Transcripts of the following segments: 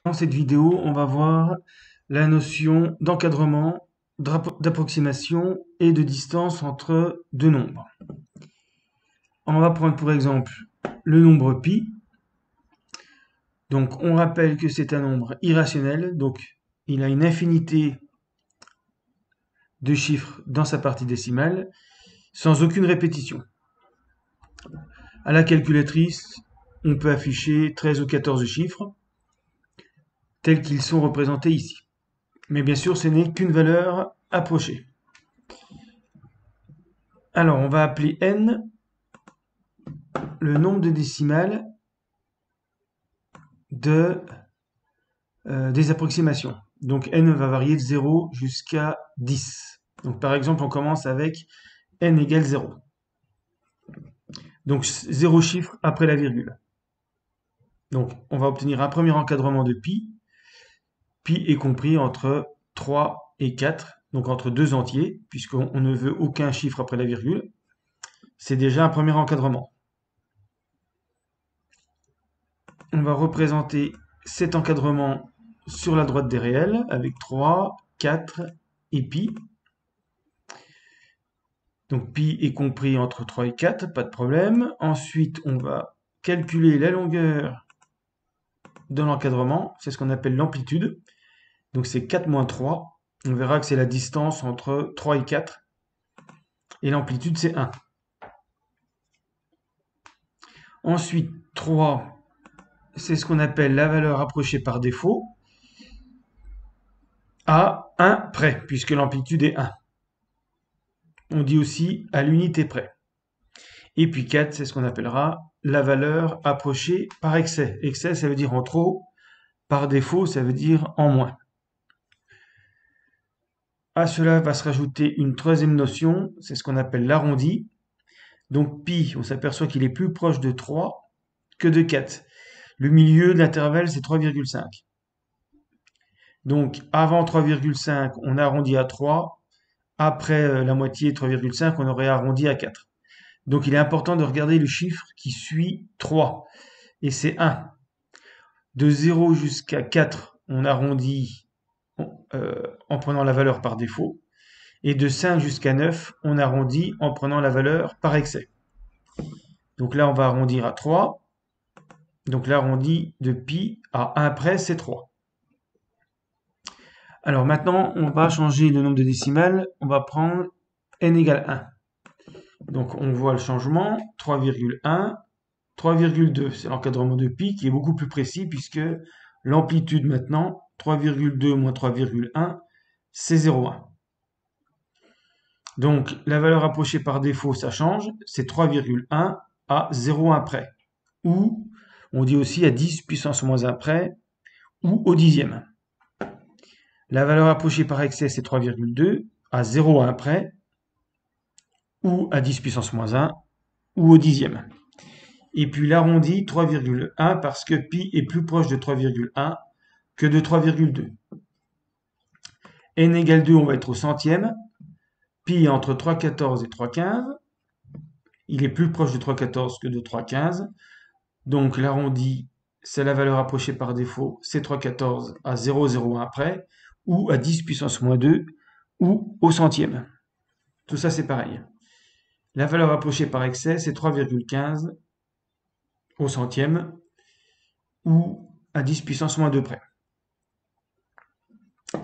Dans cette vidéo, on va voir la notion d'encadrement, d'approximation et de distance entre deux nombres. On va prendre pour exemple le nombre pi. Donc on rappelle que c'est un nombre irrationnel, donc il a une infinité de chiffres dans sa partie décimale, sans aucune répétition. À la calculatrice, on peut afficher 13 ou 14 chiffres, tels qu'ils sont représentés ici. Mais bien sûr, ce n'est qu'une valeur approchée. Alors, on va appeler n le nombre de décimales des approximations. Donc n va varier de 0 jusqu'à 10. Donc par exemple, on commence avec n égale 0. Donc 0 chiffre après la virgule. Donc on va obtenir un premier encadrement de pi. Pi est compris entre 3 et 4, donc entre deux entiers, puisqu'on ne veut aucun chiffre après la virgule. C'est déjà un premier encadrement. On va représenter cet encadrement sur la droite des réels avec 3, 4 et pi. Donc pi est compris entre 3 et 4, pas de problème. Ensuite, on va calculer la longueur de l'encadrement, c'est ce qu'on appelle l'amplitude. Donc c'est 4 moins 3. On verra que c'est la distance entre 3 et 4. Et l'amplitude, c'est 1. Ensuite, 3, c'est ce qu'on appelle la valeur approchée par défaut à 1 près, puisque l'amplitude est 1. On dit aussi à l'unité près. Et puis 4, c'est ce qu'on appellera la valeur approchée par excès. Excès, ça veut dire en trop. Par défaut, ça veut dire en moins. À cela va se rajouter une troisième notion, c'est ce qu'on appelle l'arrondi. Donc pi, on s'aperçoit qu'il est plus proche de 3 que de 4. Le milieu de l'intervalle, c'est 3,5. Donc avant 3,5, on arrondit à 3. Après la moitié, 3,5, on aurait arrondi à 4. Donc il est important de regarder le chiffre qui suit 3. Et c'est 1. De 0 jusqu'à 4, on arrondit en prenant la valeur par défaut. Et de 5 jusqu'à 9, on arrondit en prenant la valeur par excès. Donc là, on va arrondir à 3. Donc l'arrondi de pi à 1 près, c'est 3. Alors maintenant, on va changer le nombre de décimales. On va prendre n égale 1. Donc on voit le changement, 3,1, 3,2. C'est l'encadrement de pi qui est beaucoup plus précis puisque l'amplitude maintenant, 3,2 moins 3,1, c'est 0,1. Donc la valeur approchée par défaut, ça change, c'est 3,1 à 0,1 près. Ou on dit aussi à 10 puissance moins 1 près, ou au dixième. La valeur approchée par excès, c'est 3,2 à 0,1 près, ou à 10 puissance moins 1, ou au dixième. Et puis l'arrondi 3,1 parce que pi est plus proche de 3,1 que de 3,2. N égale 2, on va être au centième. Pi est entre 3,14 et 3,15. Il est plus proche de 3,14 que de 3,15. Donc l'arrondi, c'est la valeur approchée par défaut, c'est 3,14 à 0,01 près, ou à 10 puissance moins 2, ou au centième. Tout ça, c'est pareil. La valeur approchée par excès, c'est 3,15 au centième, ou à 10 puissance moins 2 près.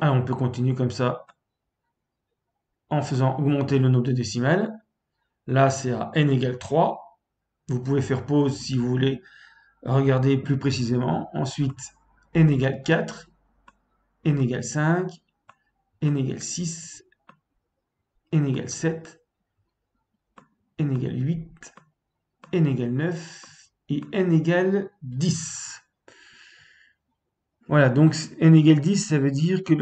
Alors, on peut continuer comme ça en faisant augmenter le nombre de décimales. Là, c'est à n égale 3. Vous pouvez faire pause si vous voulez regarder plus précisément. Ensuite, n égale 4, n égale 5, n égale 6, n égale 7, n égale 8, n égale 9 et n égale 10. Voilà, donc n égale 10, ça veut dire que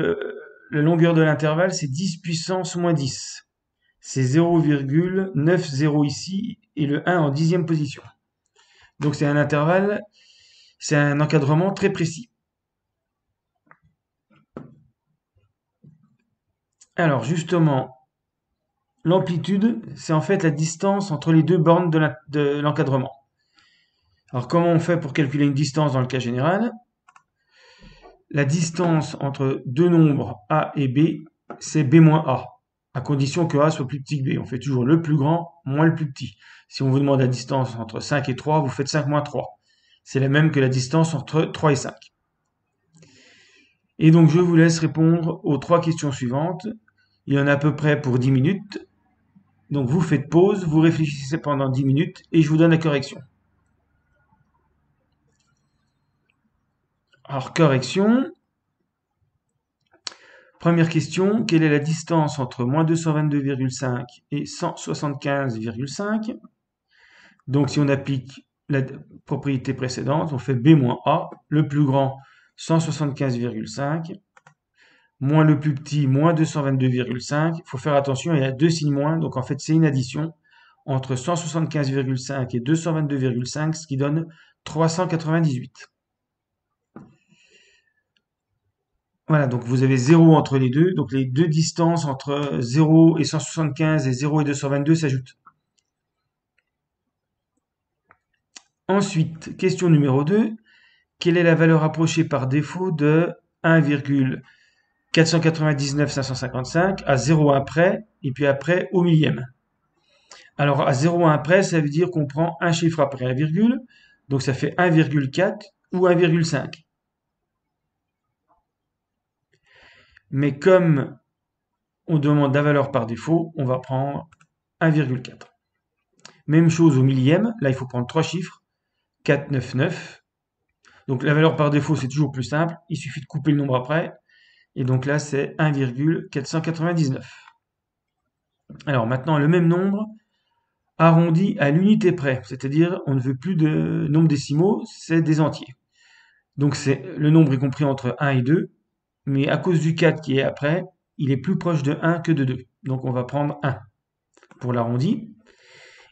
la longueur de l'intervalle, c'est 10 puissance moins 10. C'est 0,90 ici et le 1 en dixième position. Donc c'est un intervalle, c'est un encadrement très précis. Alors justement, l'amplitude, c'est en fait la distance entre les deux bornes de l'encadrement. Alors comment on fait pour calculer une distance dans le cas général? la distance entre deux nombres A et B, c'est B moins A, à condition que A soit plus petit que B. On fait toujours le plus grand moins le plus petit. Si on vous demande la distance entre 5 et 3, vous faites 5 moins 3. C'est la même que la distance entre 3 et 5. Et donc je vous laisse répondre aux 3 questions suivantes. Il y en a à peu près pour 10 minutes. Donc vous faites pause, vous réfléchissez pendant 10 minutes et je vous donne la correction. Alors correction. Première question, quelle est la distance entre moins 222,5 et 175,5? Donc si on applique la propriété précédente, on fait B moins A, le plus grand 175,5, moins le plus petit moins 222,5. Il faut faire attention, il y a deux signes moins, donc en fait c'est une addition entre 175,5 et 222,5, ce qui donne 398. Voilà, donc vous avez 0 entre les deux, donc les deux distances entre 0 et 175 et 0 et 222 s'ajoutent. Ensuite, question numéro 2, quelle est la valeur approchée par défaut de 1,499,555 à 0,1 près, et puis après au millième? Alors à 0,1 près, ça veut dire qu'on prend un chiffre après la virgule, donc ça fait 1,4 ou 1,5. Mais comme on demande la valeur par défaut, on va prendre 1,4. Même chose au millième, là il faut prendre trois chiffres, 499. Donc la valeur par défaut c'est toujours plus simple, il suffit de couper le nombre après, et donc là c'est 1,499. Alors maintenant le même nombre arrondi à l'unité près, c'est-à-dire on ne veut plus de nombre décimaux, c'est des entiers. Donc le nombre est compris entre 1 et 2, mais à cause du 4 qui est après, il est plus proche de 1 que de 2. Donc on va prendre 1 pour l'arrondi.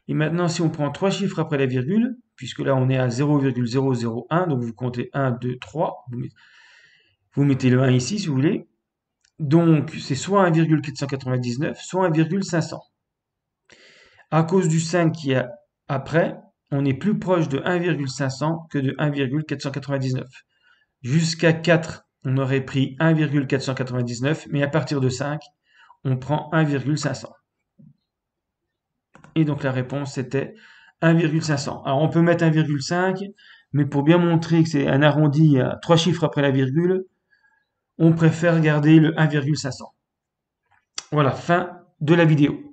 Et maintenant, si on prend trois chiffres après la virgule, puisque là on est à 0,001, donc vous comptez 1, 2, 3, vous mettez le 1 ici si vous voulez. Donc c'est soit 1,499, soit 1,500. À cause du 5 qui est après, on est plus proche de 1,500 que de 1,499. Jusqu'à 4, on aurait pris 1,499, mais à partir de 5, on prend 1,500. Et donc la réponse c'était 1,500. Alors on peut mettre 1,5, mais pour bien montrer que c'est un arrondi à trois chiffres après la virgule, on préfère garder le 1,500. Voilà, fin de la vidéo.